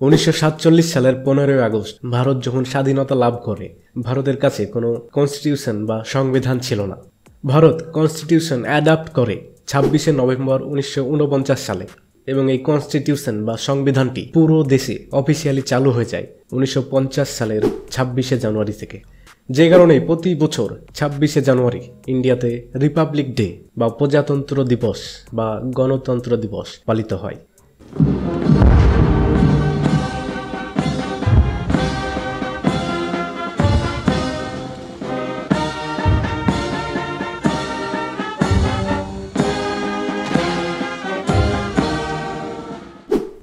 1947 সালের 15 আগস্ট ভারত যখন স্বাধীনতা লাভ করে, ভারতের কাছে কোনো কনস্টিটিউশন বা সংবিধান ছিল না। ভারত কনস্টিটিউশন অ্যাডাপ্ট করে 26শে নভেম্বর 1949 সালে এবং এই কনস্টিটিউশন বা সংবিধানটি পুরো দেশে অফিসিয়ালি চালু হয়ে যায় 1950 সালের 26শে জানুয়ারি থেকে। যে কারণে প্রতি বছর 26শে জানুয়ারি ইন্ডিয়াতে রিপাবলিক ডে বা প্রজাতন্ত্র দিবস বা গণতন্ত্র দিবস পালিত হয়।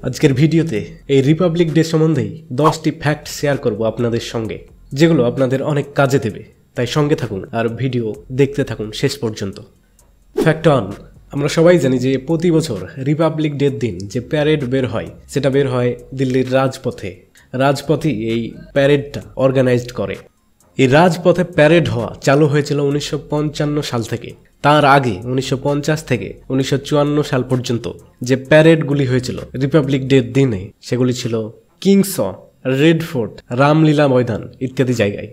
আজকের ভিডিওতে এই রিপাবলিক ডে সম্বন্ধেই 10টি ফ্যাক্ট শেয়ার করব আপনাদের সঙ্গে, যেগুলো আপনাদের অনেক কাজে দেবে। তাই সঙ্গে থাকুন আর ভিডিও দেখতে থাকুন শেষ পর্যন্ত। ফ্যাক্ট 1, আমরা সবাই জানি যে প্রতি বছর রিপাবলিক ডের দিন যে প্যারেড বের হয়, সেটা বের হয় দিল্লির রাজপথই এই প্যারেডটা অর্গানাইজড করে। এই রাজপথে প্যারেড হওয়া চালু হয়েছিল 1955 সাল থেকে। তার আগে 1950 থেকে 1954 সাল পর্যন্ত যে প্যারেডগুলি হয়েছিল রিপাবলিক ডের দিনে, সেগুলি ছিল কিংস, রেড ফোর্ট, রামলীলা ময়দান ইত্যাদি জায়গায়।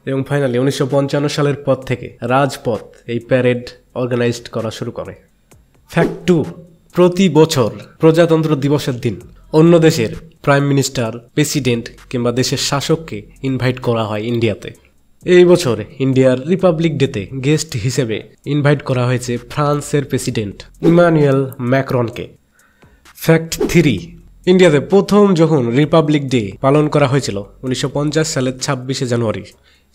এবং ফাইনালি 1955 সালের পর থেকে রাজপথ এই প্যারেড অর্গানাইজড করা শুরু করে। ফ্যাক্ট 2, প্রতি বছর প্রজাতন্ত্র দিবসের দিন অন্য দেশের প্রাইম মিনিস্টার, প্রেসিডেন্ট কিংবা দেশের শাসককে ইনভাইট করা হয় ইন্ডিয়াতে। এই বছর ইন্ডিয়ার রিপাবলিক ডেতে গেস্ট হিসেবে ইনভাইট করা হয়েছে ফ্রান্সের প্রেসিডেন্ট ইমানুয়েল ম্যাক্রনকে। ফ্যাক্ট 3, ইন্ডিয়াতে প্রথম যখন রিপাবলিক ডে পালন করা হয়েছিল 1950 সালের 26শে জানুয়ারি,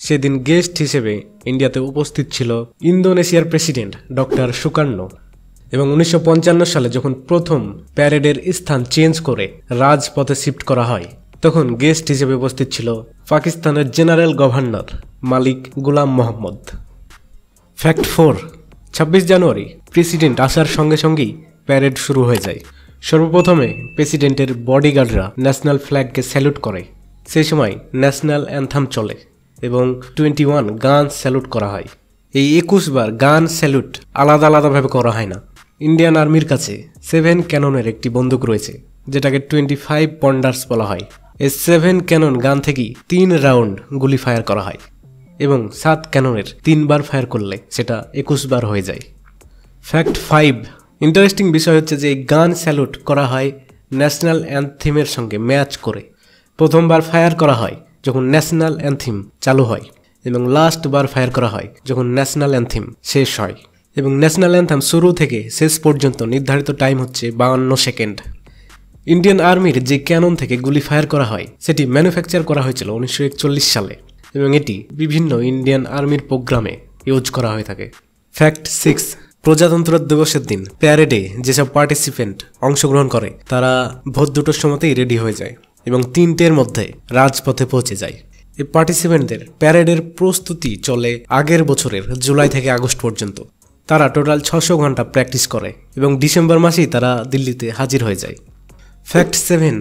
সেদিন গেস্ট হিসেবে ইন্ডিয়াতে উপস্থিত ছিল ইন্দোনেশিয়ার প্রেসিডেন্ট ডক্টর সুকার্নো। এবং 1955 সালে যখন প্রথম প্যারেডের স্থান চেঞ্জ করে রাজপথে শিফট করা হয়, তখন গেস্ট হিসেবে উপস্থিত ছিল পাকিস্তানের জেনারেল গভর্নর মালিক গুলাম মোহাম্মদ। ফ্যাক্ট 4, 26 জানুয়ারি প্রেসিডেন্ট আসার সঙ্গে সঙ্গেই প্যারেড শুরু হয়ে যায়। সর্বপ্রথমে প্রেসিডেন্টের বডিগার্ডরা ন্যাশনাল ফ্ল্যাগকে স্যালুট করে। সেই সময় ন্যাশনাল অ্যান্থাম চলে এবং 21 গান স্যালুট করা হয়। এই 21 বার গান স্যালুট আলাদা আলাদাভাবে করা হয় না। ইন্ডিয়ান আর্মির কাছে 7 ক্যাননের একটি বন্দুক রয়েছে, যেটাকে 25 পন্ডার্স বলা হয়। এই 7 ক্যানন গান থেকেই 3 রাউন্ড গুলি ফায়ার করা হয় এবং 7 ক্যাননের 3 বার ফায়ার করলে সেটা 21 বার হয়ে যায়। ফ্যাক্ট 5, ইন্টারেস্টিং বিষয় হচ্ছে যে গান স্যালুট করা হয় ন্যাশনাল অ্যান্থিমের সঙ্গে ম্যাচ করে। প্রথমবার ফায়ার করা হয় যখন ন্যাশনাল অ্যান্থিম চালু হয় এবং লাস্ট বার ফায়ার করা হয় যখন ন্যাশনাল অ্যান্থিম শেষ হয়। এবং ন্যাশনাল অ্যান্থেম শুরু থেকে শেষ পর্যন্ত নির্ধারিত টাইম হচ্ছে 52 সেকেন্ড। ইন্ডিয়ান আর্মির যে ক্যানন থেকে গুলি ফায়ার করা হয় সেটি ম্যানুফ্যাকচার করা হয়েছিল 1941 সালে এবং এটি বিভিন্ন ইন্ডিয়ান আর্মির প্রোগ্রামে ইউজ করা হয়ে থাকে। ফ্যাক্ট 6, প্রজাতন্ত্র দিবসের দিন প্যারেডে যেসব পার্টিসিপেন্ট অংশগ্রহণ করে তারা ভোর 2টোর সময়তেই রেডি হয়ে যায় এবং 3টের মধ্যে রাজপথে পৌঁছে যায়। এই পার্টিসিপেন্টদের প্যারেডের প্রস্তুতি চলে আগের বছরের জুলাই থেকে আগস্ট পর্যন্ত। তারা টোটাল 600 ঘন্টা প্র্যাকটিস করে এবং ডিসেম্বর মাসেই তারা দিল্লিতে হাজির হয়ে যায়। ফ্যাক্ট 7,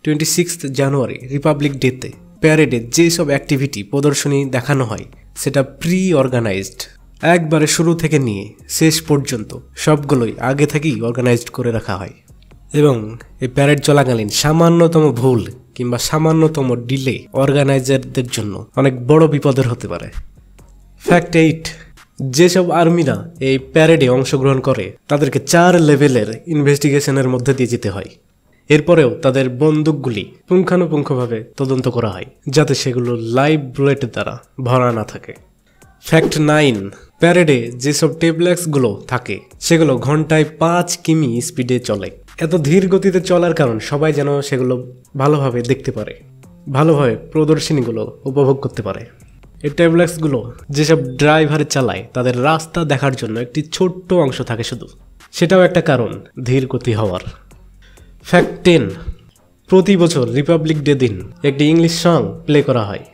26 জানুয়ারি রিপাবলিক ডেতে প্যারেডে যেসব অ্যাক্টিভিটি প্রদর্শনী দেখানো হয় সেটা প্রি অর্গানাইজড। একবারে শুরু থেকে নিয়ে শেষ পর্যন্ত সবগুলোই আগে থেকেই অর্গানাইজড করে রাখা হয় এবং এই প্যারেড চলাকালীন সামান্যতম ভুল কিংবা সামান্যতম ডিলে অর্গানাইজারদের জন্য অনেক বড় বিপদের হতে পারে। ফ্যাক্ট 8, যেসব আর্মিরা এই প্যারেডে অংশগ্রহণ করে তাদেরকে 4 লেভেলের ইনভেস্টিগেশনের মধ্যে দিয়ে যেতে হয়। এরপরেও তাদের বন্দুকগুলি পুঙ্খানুপুঙ্খভাবে তদন্ত করা হয় যাতে সেগুলো লাইভ বুলেট দ্বারা ভরা না থাকে। ফ্যাক্ট 9, প্যারেডে যেসব টেবলেক্সগুলো থাকে সেগুলো ঘন্টায় 5 কিমি স্পিডে চলে। এত ধীর গতিতে চলার কারণ সবাই যেন সেগুলো ভালোভাবে দেখতে পারে, ভালোভাবে প্রদর্শনীগুলো উপভোগ করতে পারে। এই ট্যাবলেটসগুলো যেসব ড্রাইভারে চালায় তাদের রাস্তা দেখার জন্য একটি ছোট্ট অংশ থাকে শুধু, সেটাও একটা কারণ ধীর গতি হওয়ার। ফ্যাক্ট 10, প্রতি বছর রিপাবলিক ডে দিন একটি ইংলিশ সং প্লে করা হয়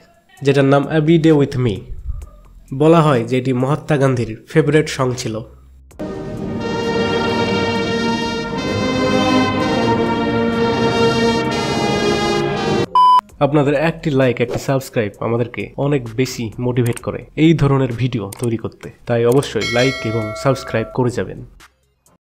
যেটার নাম এভরি ডে উইথ মি। বলা হয় যে এটি মহাত্মা গান্ধীর ফেভারিট সং ছিল। আপনাদের একটি লাইক, একটি সাবস্ক্রাইব আমাদেরকে অনেক বেশি মোটিভেট করে এই ধরনের ভিডিও তৈরি করতে। তাই অবশ্যই লাইক এবং সাবস্ক্রাইব করে যাবেন।